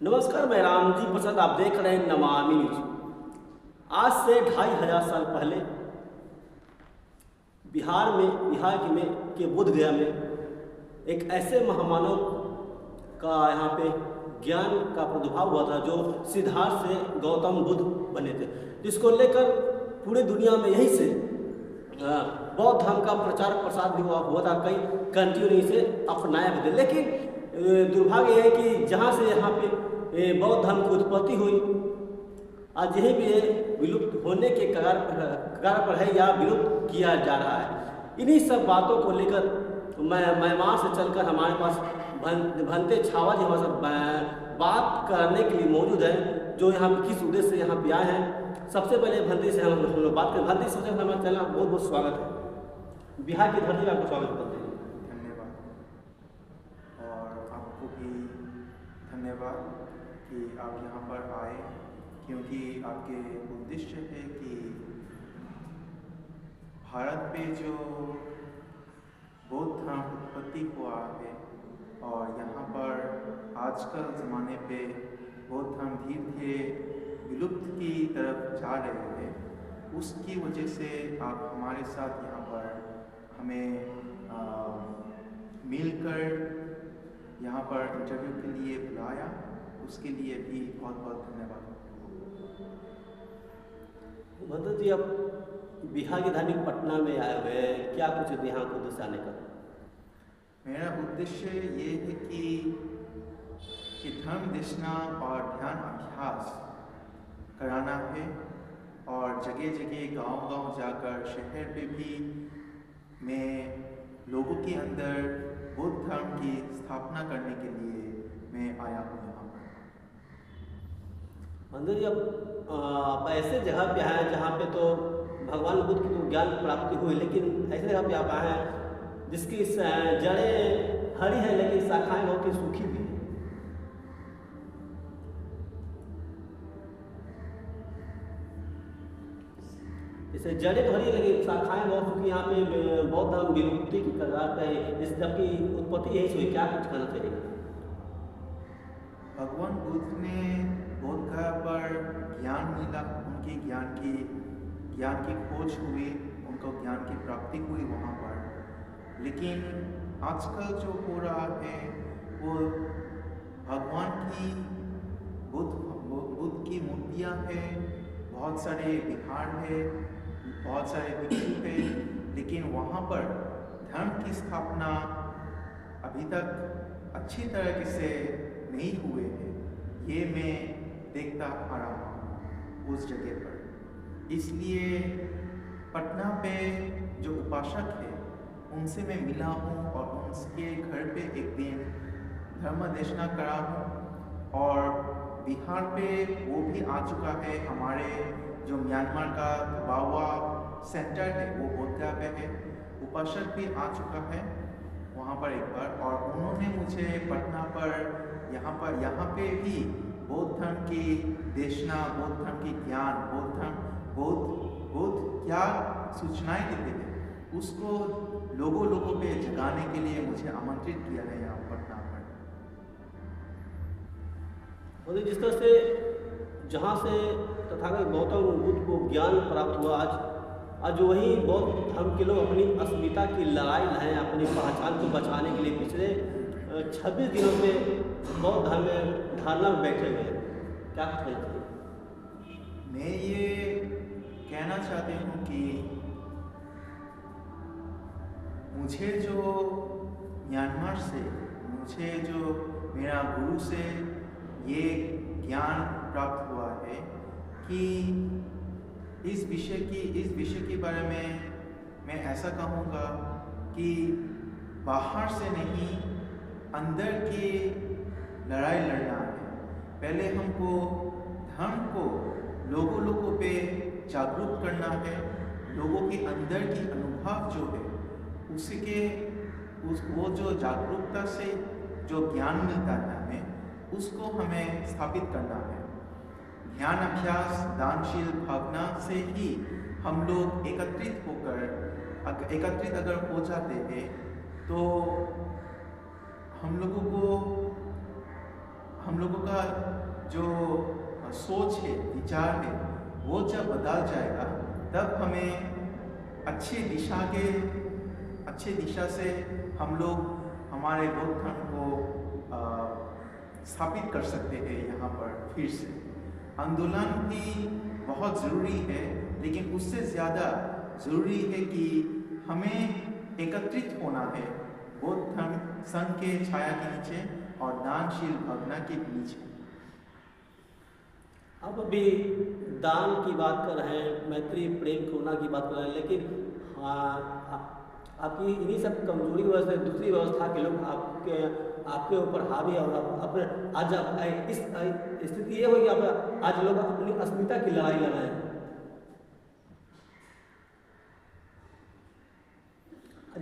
नमस्कार, मैं रामजी प्रसाद। आप देख रहे हैं नमामि न्यूज। आज से 2500 साल पहले बिहार के बोध गया में एक ऐसे महामानव का यहाँ पे ज्ञान का प्रादुर्भाव हुआ था जो सिद्धार्थ से गौतम बुद्ध बने थे, जिसको लेकर पूरी दुनिया में यहीं से बौद्ध धर्म का प्रचार प्रसार भी हुआ था। कई कंट्रियों ने इसे अपनाया भी था, लेकिन दुर्भाग्य है कि जहाँ से यहाँ पे बौद्ध धर्म की उत्पत्ति हुई, आज यही भी विलुप्त होने के कगार पर है या विलुप्त किया जा रहा है। इन्हीं सब बातों को लेकर मैं वहाँ से चलकर हमारे पास भंते छावा जी हमारे साथ बात करने के लिए मौजूद है, जो यहाँ किस उद्देश्य से यहाँ पे आए हैं। सबसे पहले भंते से हम लोग बात करें। भंते सबसे पहले हमारे चैनल बहुत बहुत स्वागत है। बिहार की धरती में आपका स्वागत करते हैं। धन्यवाद। और आपको भी धन्यवाद कि आप यहाँ पर आए, क्योंकि आपके उद्देश्य है कि भारत पे जो बौद्ध धर्म उत्पत्ति हुआ है और यहाँ पर आजकल ज़माने पे बौद्ध धर्म धीरे धीरे विलुप्त की तरफ जा रहे हैं, उसकी वजह से आप हमारे साथ यहाँ पर हमें मिलकर यहाँ पर इंटरव्यू के लिए बुलाया, उसके लिए भी बहुत बहुत धन्यवाद। भंते जी, अब बिहार की धार्मिक पटना में आए हुए हैं, क्या कुछ यहाँ को उद्देश्य आने का? मेरा उद्देश्य ये है कि धर्म देशना और ध्यान अभ्यास कराना है, और जगह जगह गांव-गांव जाकर शहर पे भी मैं लोगों के अंदर बौद्ध धर्म की स्थापना करने के लिए मैं आया हूँ यहाँ पर। भंते जी, अब आप ऐसे जगह पे आए हैं जहाँ पे तो भगवान बुद्ध की तो ज्ञान प्राप्ति हुई, लेकिन ऐसे जगह पे आप आए हैं जिसकी जड़ें हरी हैं लेकिन शाखाएं बहुत ही सूखी भी हैं। जैसे जड़ें तो हरी लेकिन शाखाएं बहुत सूखी, यहाँ पे बौद्ध धर्म विलुप्ति की कगार पे है, जबकि उत्पत्ति यही से हुई। क्या कुछ कहना चाहिए? भगवान बुद्ध ने बौद्ध गया पर ज्ञान मिला, उनके ज्ञान की खोज हुई, उनको ज्ञान की प्राप्ति हुई वहाँ पर। लेकिन आजकल जो हो रहा है वो भगवान की बुद्ध की मूर्तियाँ हैं, बहुत सारे विहार है, बहुत सारे भिक्षु है, लेकिन वहाँ पर धर्म की स्थापना अभी तक अच्छी तरह से नहीं हुए हैं। ये मैं देखता आ रहा हूँ उस जगह पर। इसलिए पटना पे जो उपासक है उनसे मैं मिला हूँ और उनके घर पे एक दिन धर्म देशना करा हूँ, और बिहार पे वो भी आ चुका है। हमारे जो म्यांमार का दबावा सेंटर है वो बोधगया पे है, उपासक भी आ चुका है वहाँ पर एक बार, और उन्होंने मुझे पटना पर यहाँ पे भी बौद्ध धर्म की देशना, बौद्ध धर्म की ज्ञान, बौद्ध क्या सूचनाएं देते हैं उसको लोगों पे जगाने के लिए मुझे आमंत्रित किया है यहाँ पटना पर। और जिस तरह से जहाँ से तथागत गौतम बुद्ध को ज्ञान प्राप्त हुआ, आज वही बौद्ध धर्म के लोग अपनी अस्मिता की लड़ाई लड़े, अपनी पहचान को बचाने के लिए पिछले 26 दिनों में बौद्ध धर्म में धारणा में बैठे हुए हैं। क्या कहना चाहिए? मैं ये कहना चाहती हूँ कि मुझे जो म्यांमार से, मुझे जो मेरा गुरु से ये ज्ञान प्राप्त हुआ है कि इस विषय के बारे में मैं ऐसा कहूँगा कि बाहर से नहीं, अंदर की लड़ाई लड़ना है। पहले हमको धर्म को लोगों पे जागरूक करना है, लोगों के अंदर की अनुभव जो है वो जो जागरूकता से जो ज्ञान मिलता है उसको हमें स्थापित करना है। ध्यान अभ्यास, दानशील भावना से ही हम लोग एकत्रित अगर हो जाते हैं तो हम लोगों को हम लोगों का जो सोच है, विचार है, वो जब बदल जाएगा तब हमें अच्छे दिशा से हम लोग हमारे बौद्ध धर्म को स्थापित कर सकते हैं यहाँ पर फिर से। आंदोलन भी बहुत ज़रूरी है, लेकिन उससे ज़्यादा ज़रूरी है कि हमें एकत्रित होना है बौद्ध धर्म संघ के छाया के नीचे और दानशील भावना के नीचे। अब अभी दान की बात कर रहे हैं, मैत्री प्रेम करुणा की बात कर रहे हैं, लेकिन आपकी इन्हीं सब कमजोरी की वजह से दूसरी व्यवस्था के लोग आपके ऊपर हावी और अपने आज इस स्थिति ये हो कि आज लोग अपनी अस्मिता की लड़ाई लड़ रहे हैं।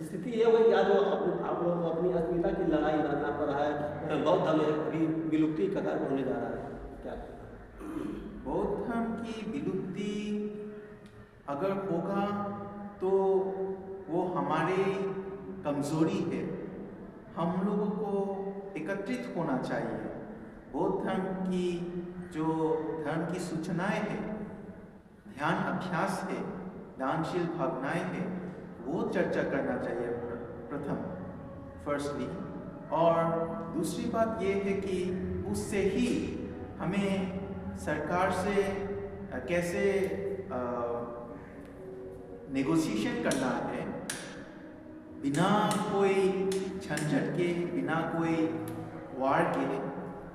स्थिति ये हुई कि आज आप लोग अपनी अस्मिता की लड़ाई लड़ना पड़ रहा है। बौद्ध धर्म अभी विलुप्ति कगार पर होने जा रहा है। क्या बौद्ध धर्म की विलुप्ति अगर होगा तो वो हमारी कमजोरी है। हम लोगों को एकत्रित होना चाहिए। बौद्ध धर्म की जो धर्म की सूचनाएं है, ध्यान अभ्यास है, दानशील भावनाएं है, वो चर्चा करना चाहिए फर्स्टली। और दूसरी बात ये है कि उससे ही हमें सरकार से कैसे नेगोशिएशन करना है, बिना कोई झंझट के, बिना कोई वार के,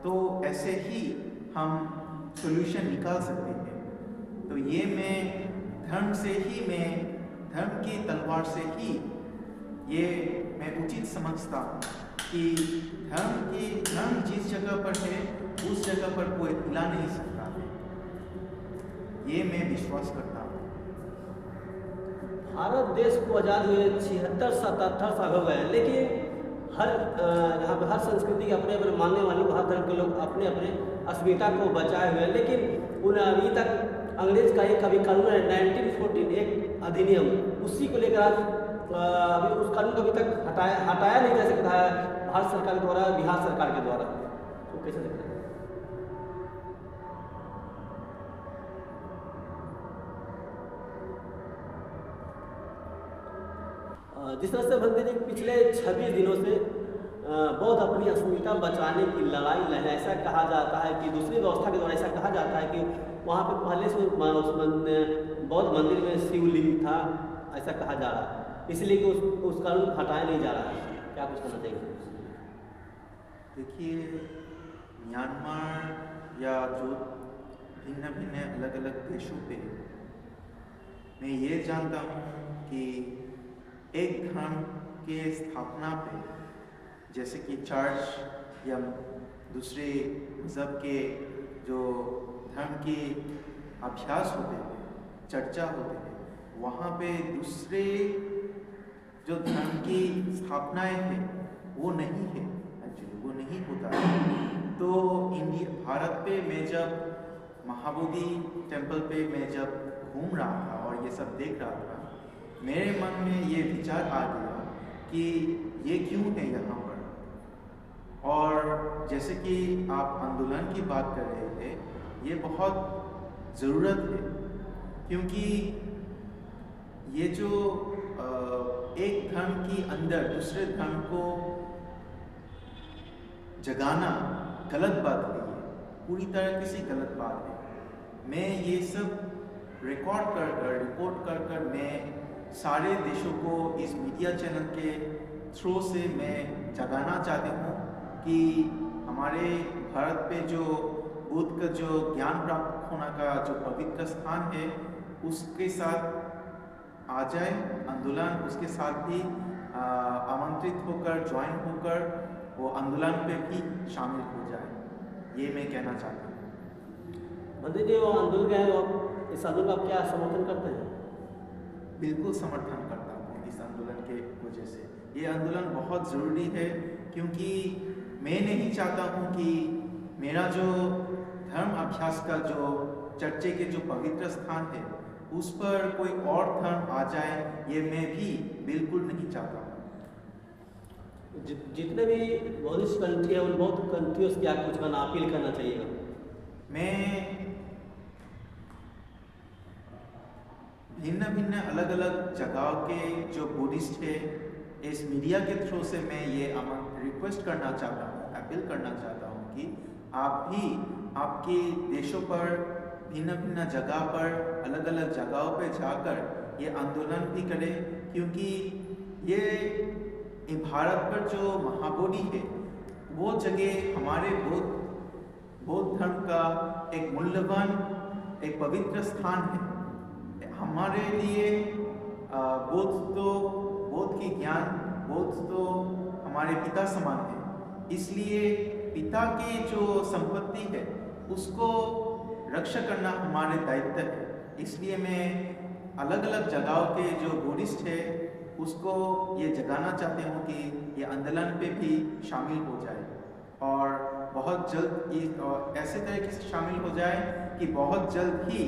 तो ऐसे ही हम सॉल्यूशन निकाल सकते हैं। तो ये धर्म की तलवार से ही ये मैं उचित समझता हूँ कि धर्म जिस जगह पर है उस जगह पर कोई हिला नहीं सकता है। ये मैं विश्वास करता हूँ। भारत देश को आज़ाद हुए 76-77 साल हो गए, लेकिन यहाँ पर हर संस्कृति के अपने अपने मानने वाले लोग, हर धर्म के लोग अपने अपने अस्मिता को बचाए हुए हैं। लेकिन उन्हें अभी तक अंग्रेज का एक अभी कानून है 1914 एक अधिनियम, उसी को लेकर आज अभी उस कानून को अभी तक हटाया नहीं जा सकता है भारत सरकार के द्वारा, बिहार सरकार के द्वारा। तो कैसे देखते हैं? जिस तरह से बंदे ने पिछले 26 दिनों से बौद्ध अपनी अस्मिता बचाने की लड़ाई लड़, ऐसा कहा जाता है कि दूसरी व्यवस्था के द्वारा ऐसा कहा जाता है कि वहाँ पे पहले से बौद्ध मंदिर में शिवलिंग था, ऐसा कहा जा रहा है, इसलिए कि उस कानून को हटाया नहीं जा रहा है। क्या कुछ कहना चाहिए? देखिए, म्यांमार या जो भिन्न भिन्न अलग अलग देशों पे मैं ये जानता हूँ कि एक धर्म के स्थापना पे, जैसे कि चर्च या दूसरे मज़हब के जो धर्म के अभ्यास होते हैं, चर्चा होते हैं, वहाँ पे दूसरे जो धर्म की स्थापनाएं हैं वो नहीं है, एक्चुअली वो नहीं होता है। तो भारत पे मैं जब महाबोधि टेम्पल पे मैं जब घूम रहा था और ये सब देख रहा था, मेरे मन में ये विचार आ गया कि ये क्यों है यहाँ पर। और जैसे कि आप आंदोलन की बात कर रहे थे, ये बहुत ज़रूरत है, क्योंकि ये जो एक धर्म के अंदर दूसरे धर्म को जगाना गलत बात है, पूरी तरह से गलत बात है। मैं ये सब रिपोर्ट कर कर मैं सारे देशों को इस मीडिया चैनल के थ्रू से मैं जगाना चाहती हूँ कि हमारे भारत पे जो बुद्ध का जो ज्ञान प्राप्त होने का जो पवित्र स्थान है, उसके साथ आ जाए आंदोलन, उसके साथ भी आमंत्रित होकर, ज्वाइन होकर वो आंदोलन पे भी शामिल हो जाए, ये मैं कहना चाहती हूँ। मंदिर जी, वो आंदोलन है, वो इस आंदोलन का आप क्या समर्थन करते हैं? बिल्कुल समर्थन करता हूँ इस आंदोलन के वजह से। ये आंदोलन बहुत ज़रूरी है, क्योंकि मैं नहीं चाहता हूँ कि मेरा जो धर्म अभ्यास का जो चर्चे के जो पवित्र स्थान है उस पर कोई और धर्म आ जाए, ये मैं भी बिल्कुल नहीं चाहता हूँ। जितने भी बुद्धिस्ट कंट्री है उन बहुत कंट्रियों से क्या कुछ करना अपील करना चाहिएगा? मैं भिन्न भिन्न अलग अलग जगह के जो बुद्धिस्ट है, इस मीडिया के थ्रू से मैं ये रिक्वेस्ट करना चाहता हूँ, अपील करना चाहता हूँ कि आप भी आपके देशों पर भिन्न भिन्न जगह पर अलग अलग जगहों पे जाकर ये आंदोलन भी करें, क्योंकि ये भारत पर जो महाबोधि है वो जगह हमारे बौद्ध धर्म का एक मूल्यवान, एक पवित्र स्थान है। हमारे लिए बौद्ध की ज्ञान, बौद्ध तो हमारे पिता समान है, इसलिए पिता की जो संपत्ति है उसको रक्षा करना हमारे दायित्व है। इसलिए मैं अलग अलग जगहों के जो बुद्धिस्ट है उसको ये जगाना चाहते हूँ कि ये आंदोलन पे भी शामिल हो जाए, और बहुत जल्द ऐसे तरीके से शामिल हो जाए कि बहुत जल्द ही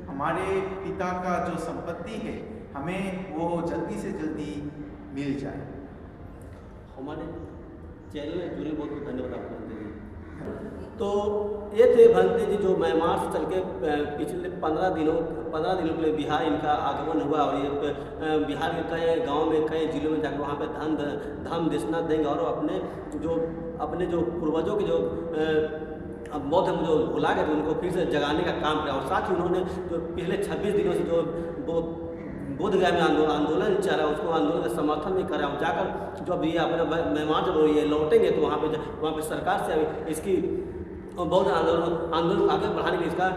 हमारे पिता का जो संपत्ति है हमें वो जल्दी से जल्दी मिल जाए। हमारे चैनल में जुड़े बहुत बहुत धन्यवाद आपको भंते जी। तो ये थे भंते जी जो म्यांमार से चल के पिछले 15 दिनों के लिए बिहार इनका आगमन हुआ, और ये बिहार के कई गांव में, कई जिलों में जाकर वहाँ पे धर्म देशना देंगे, और अपने जो पूर्वजों के जो बौद्ध धर्म जो भुला गए थे उनको फिर से जगाने का काम किया। और साथ ही उन्होंने जो पिछले 26 दिनों से जो बोध गया में आंदोलन चल रहा है उसको आंदोलन का समर्थन भी करा, और जाकर जो अभी अपने म्यांमार जब ये लौटेंगे तो वहाँ पे सरकार से इसकी बौद्ध आंदोलन को आगे बढ़ाने के लिए इसका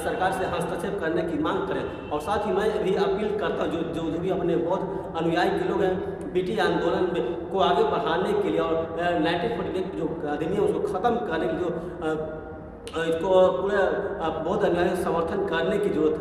सरकार से हस्तक्षेप करने की मांग करें। और साथ ही मैं भी अपील करता हूँ जो भी अपने बौद्ध अनुयायी के लोग हैं, बीटी आंदोलन को आगे बढ़ाने के लिए और 1948 जो अधिनियम उसको ख़त्म करने के जो इसको पूरे बौद्ध अनुयायी समर्थन करने की जरूरत है।